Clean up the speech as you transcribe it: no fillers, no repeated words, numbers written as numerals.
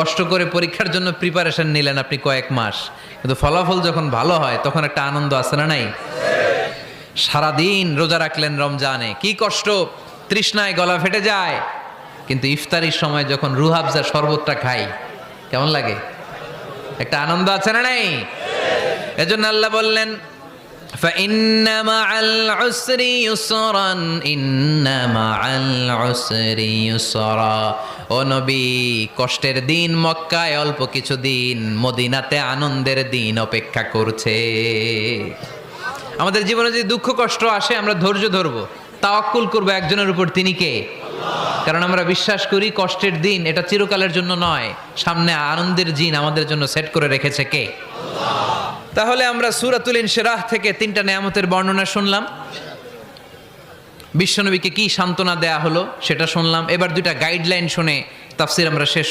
কষ্ট করে পরীক্ষার জন্য প্রিপারেশন নিলেন আপনি কয়েক মাস, কিন্তু ফলাফল যখন ভালো হয় তখন একটা আনন্দ আছে না নাই? সারাদিন রোজা রাখলেন রমজানে, কি কষ্ট, তৃষ্ণায় গলা ফেটে যায়, কিন্তু ইফতারির সময় যখন রুহাবজা শরবতটা খাই কেমন লাগে? একটা আনন্দ আছে না নাই? এজন্য আল্লাহ বললেন فإن مع العسر يسرا إن مع العسر يسرا। ও নবী, কষ্টের দিন মক্কায় অল্প কিছু দিন, মদিনাতে আনন্দের দিন অপেক্ষা করছে। আমাদের জীবনে যদি দুঃখ কষ্ট আসে আমরা ধৈর্য ধরবো, তাওয়াক্কুল করবো একজনের উপর, তিনি কে? কারণ আমরা বিশ্বাস করি কষ্টের দিন এটা চিরকালের জন্য নয়, সামনে আনন্দের দিন আমাদের জন্য সেট করে রেখেছে কে? তাহলে আমরা সূরাতুল ইনশিরাহ থেকে 3টা নেয়ামতের বর্ণনা শুনলাম, বিশ্বনবীকে কি সান্ত্বনা দেয়া হলো সেটা শুনলাম। এবার 2টা গাইডলাইন শুনে তাফসীর আমরা শেষ